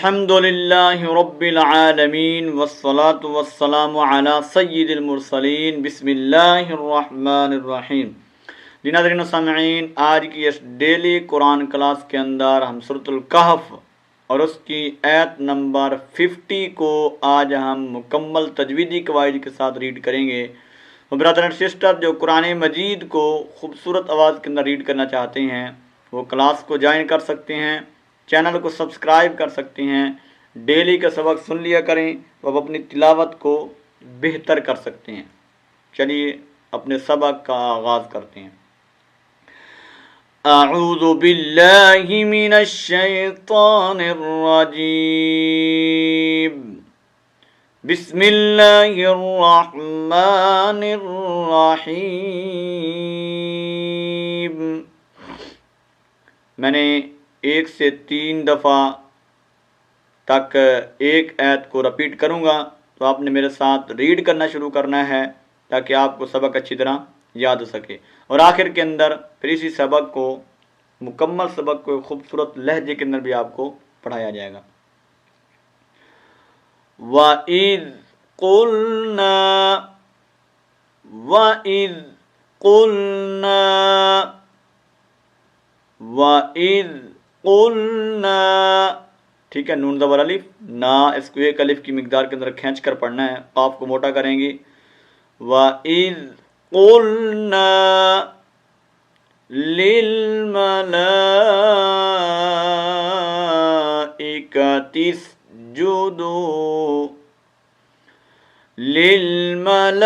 الحمد للہ رب العالمین والصلاة والسلام علی سید المرسلین بسم اللہ الرحمن الرحیم۔ جی ناظرین و سامعین، آج کی اس ڈیلی قرآن کلاس کے اندر ہم سورۃ الکہف اور اس کی آیت نمبر 50 کو آج ہم مکمل تجویدی قواعد کے ساتھ ریڈ کریں گے۔ تو برادر اینڈ سسٹر، جو قرآن مجید کو خوبصورت آواز کے اندر ریڈ کرنا چاہتے ہیں وہ کلاس کو جوائن کر سکتے ہیں، چینل کو سبسکرائب کر سکتے ہیں، ڈیلی کا سبق سن لیا کریں تو اب اپنی تلاوت کو بہتر کر سکتے ہیں۔ چلیے اپنے سبق کا آغاز کرتے ہیں۔ اعوذ باللہ من الشیطان الرجیم، بسم اللہ الرحمن الرحیم۔ میں نے 1 سے 3 دفعہ تک ایک آیت کو رپیٹ کروں گا، تو آپ نے میرے ساتھ ریڈ کرنا شروع کرنا ہے تاکہ آپ کو سبق اچھی طرح یاد ہو سکے، اور آخر کے اندر پھر اسی سبق کو مکمل سبق کو خوبصورت لہجے کے اندر بھی آپ کو پڑھایا جائے گا۔ وَإِذْ قُلْنَا وَإِذْ قُلْنَا وَإِذْ قُلْنَا، ٹھیک ہے، نون زبر الف نا، اس کو ایک الف کی مقدار کے اندر کھینچ کر پڑھنا ہے، قاف کو موٹا کریں گے۔ وَإِذْ قُلْنَا لِلْمَلَائِكَةِ اسْجُدُوا لِلْمَلَائِكَةِ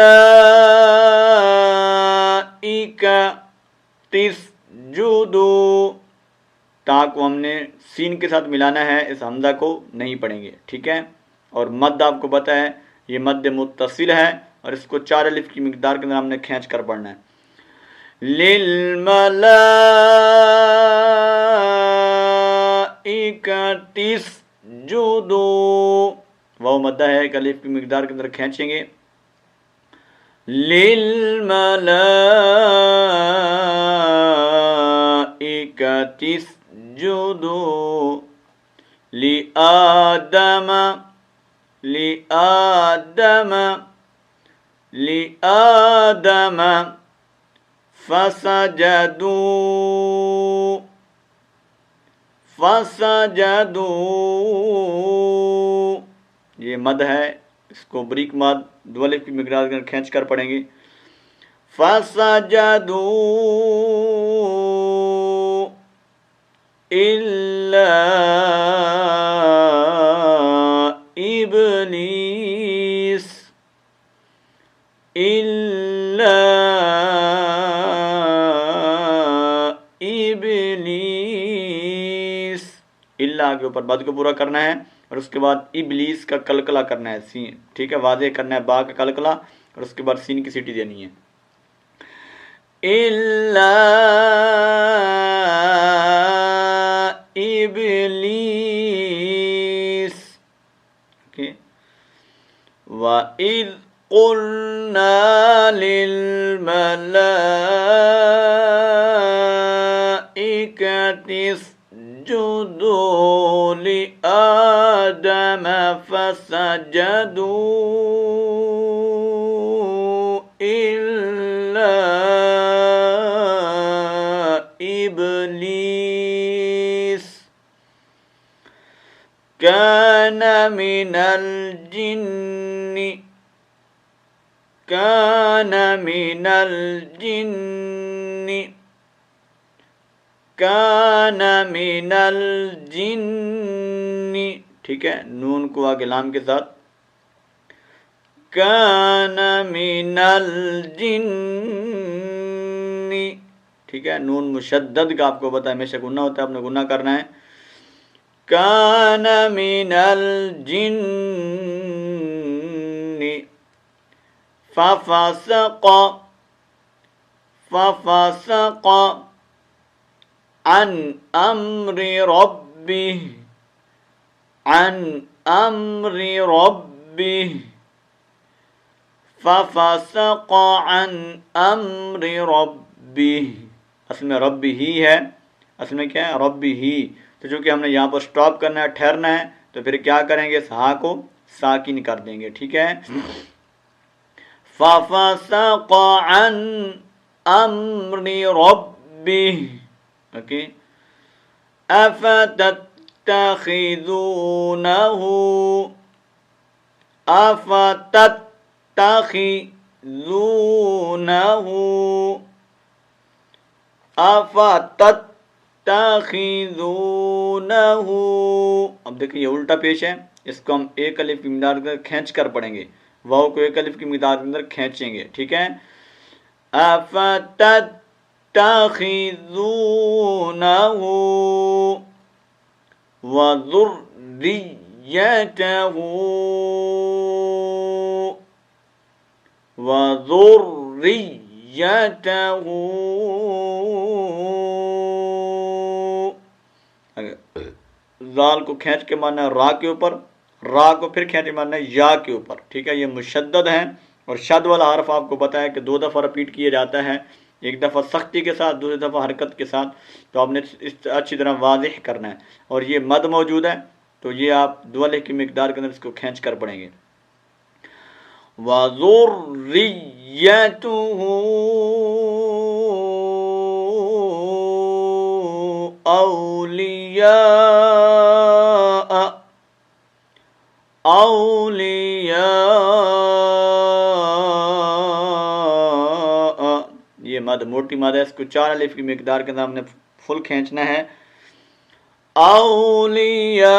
اسْجُدُوا، تا کو ہم نے سین کے ساتھ ملانا ہے، اس حمزہ کو نہیں پڑھیں گے، ٹھیک ہے۔ اور مد آپ کو پتہ ہے یہ مد متصل ہے، اور اس کو 4 الف کی مقدار کے اندر ہم نے کھینچ کر پڑھنا ہے۔ لِلْمَلَائِكَةِ اسْجُدُوا، واو مدہ ہے، ایک الف کی مقدار کے اندر کھینچیں گے۔ لِلْمَلَائِكَةِ اسْجُدُوا لِآدَمَ فَسَجَدُوا، یہ مد ہے، اس کو بریک مد 2 الف کی مقدار کے اندر کھینچ کر پڑھیں گے۔ فَسَجَدُوا إِلَّا إِبْلِيسَ اللہ کے اوپر بد کو پورا کرنا ہے، اور اس کے بعد ابلیس کا کلکلہ کرنا ہے، سین، ٹھیک ہے، واضح کرنا ہے با کا کلکلہ، اور اس کے بعد سین کی سیٹی دینی ہے۔ إِلَّا إِبْلِيسَ، وَإِذْ قُلْنَا لِلْمَلَائِكَةِ اسْجُدُوا لِآدَمَ فَسَجَدُوا إِلَّا إِبْلِيسَ كَانَ مِنَ الْجِنِّ، ٹھیک ہے، نون کو آگے لام کے ساتھ، كَانَ مِنَ الْجِنِّ، ٹھیک ہے، نون مشدد کا آپ کو پتہ ہے ہمیشہ گنہ ہوتا ہے، آپ نے گنہ کرنا ہے۔ كَانَ مِنَ الْجِنِّ فَفَسَقَ عَنْ أَمْرِ رَبِّهِ فَفَسَقَ عَنْ أَمْرِ رَبِّهِ، اصل میں رب ہی ہے، اصل میں کیا ہے، رب ہی، تو چونکہ ہم نے یہاں پر سٹاپ کرنا ہے، ٹھہرنا ہے، تو پھر کیا کریں گے؟ اس ہا کو ساکن کر دیں گے، ٹھیک ہے. فَفَسَقَ عَنْ أَمْرِ رَبِّهِ. اوکے. أَفَتَتَّخِذُونَهُ اب دیکھیں یہ الٹا پیش ہے، اس کو ہم ایک الف کی مقدار کے اندر کھینچ کر پڑھیں گے، واو کو ایک الف کی مقدار کے اندر کھینچیں گے، ٹھیک ہے. أَفَتَتَّخِذُونَهُ وَذُرِّيَّتَهُ زال کو کھینچ کے مارنا ہے را کے اوپر، را کو پھر کھینچ کے مارنا ہے یا کے اوپر، ٹھیک ہے. یہ مشدد ہیں، اور شد والا حرف آپ کو پتا ہے کہ 2 دفعہ رپیٹ کیا جاتا ہے، ایک دفعہ سختی کے ساتھ، دوسری دفعہ حرکت کے ساتھ. تو آپ نے اس اچھی طرح واضح کرنا ہے. اور یہ مد موجود ہے تو یہ آپ 2 الف کی مقدار کے اندر اس کو کھینچ کر پڑھیں گے. وَذُرِّيَّتُهُ اولیاء. یہ مد موٹی مد ہے، اس کو 4 الف کی مقدار کے اندر ہم نے فل کھینچنا ہے. اولیاء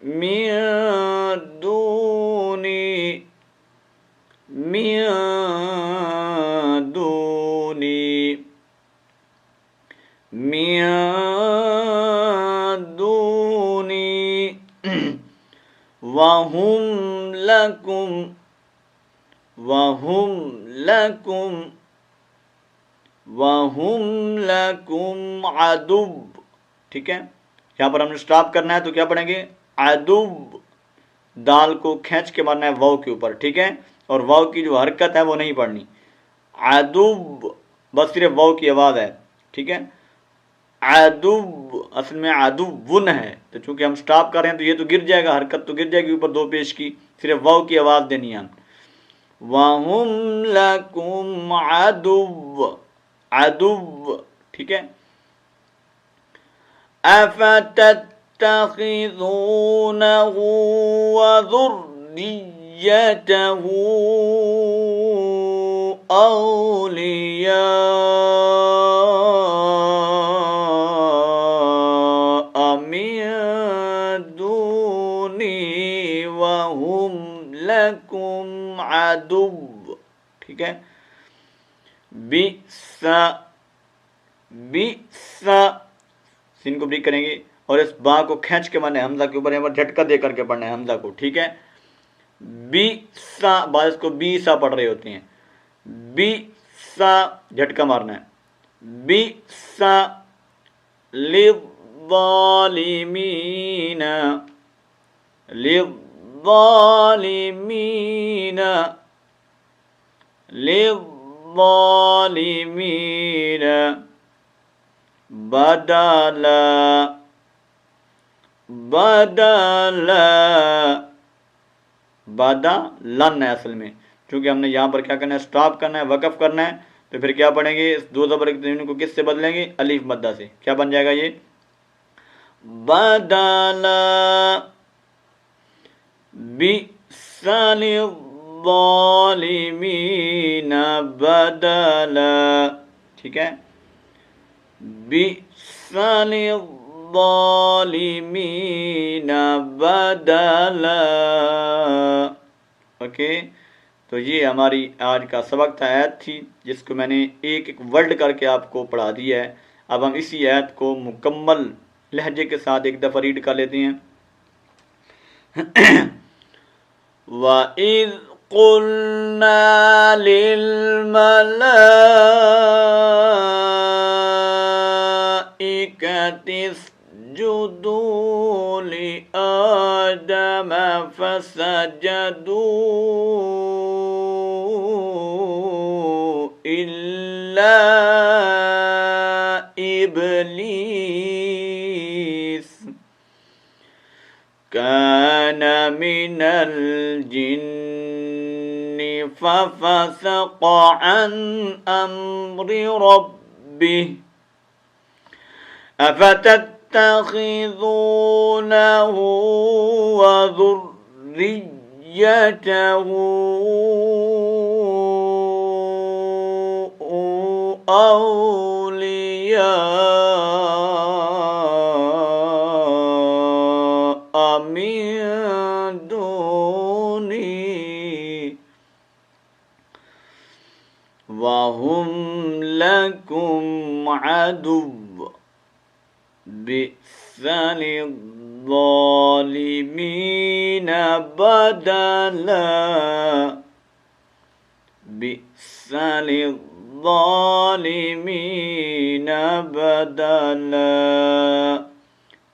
من دونی وَهُمْ لَكُمْ عَدُوٌّ. ٹھیک ہے، یہاں پر ہم نے سٹاپ کرنا ہے تو کیا پڑھیں گے؟ عدو. دال کو کھینچ کے مارنا ہے واو کے اوپر، ٹھیک ہے. اور واو کی جو حرکت ہے وہ نہیں پڑھنی. عدو بس صرف واو کی آواز ہے، ٹھیک ہے. عدو اصل میں عدوٌ ہے، تو چونکہ ہم سٹاپ کر رہے ہیں تو یہ تو گر جائے گا، حرکت تو گر جائے گی اوپر 2 پیش کی، صرف واو کی آواز دینی ہے. وَهُمْ لَكُمْ عَدُوٌّ. ٹھیک ہے. أَفَتَتَّخِذُونَهُ وَذُرِّيَّتَهُ أَوْلِيَاءَ مِن دُونِي وَهُمْ لَكُمْ عَدُوٌّ. ٹھیک ہے. بِئْسَ سین کو بریک کریں گے اور اس با کو کھینچ کے مارنا ہے حمزہ کے اوپر، یہاں پر جھٹکا دے کر کے پڑھنا ہے حمزہ کو، ٹھیک ہے. بیسا بعض کو بیسا پڑھ رہے ہوتے ہیں، بیسا جھٹکا مارنا ہے. بیسا للظالمین بدلن ہے اصل میں، چونکہ ہم نے یہاں پر کیا کرنا ہے؟ سٹاپ کرنا ہے، وقف کرنا ہے. تو پھر کیا پڑھیں گے؟ اس 2 زبر کو کس سے بدلیں گے؟ الف مدہ سے. کیا بن جائے گا یہ؟ بدلا. بئس للظالمین بدلا. ٹھیک ہے. بئس للظالمین بدلا. اوکے. تو یہ ہماری آج کا سبق تھا، آیت تھی جس کو میں نے ایک ایک ورڈ کر کے آپ کو پڑھا دیا ہے. اب ہم اسی آیت کو مکمل لہجے کے ساتھ ایک دفعہ ریڈ کر لیتے ہیں. وَإِذْ قُلْنَا لِلْمَلَائِكَةِ اسْجُدُوا لِآدَمَ فَسَجَدُوا إبليس كان من الجن ففسق عن أمر ربه أفتتخذونه وذريته أولياء من دوني وهم لكم عدو بئس للظالمين بدلا بئس للظالمين بدلا।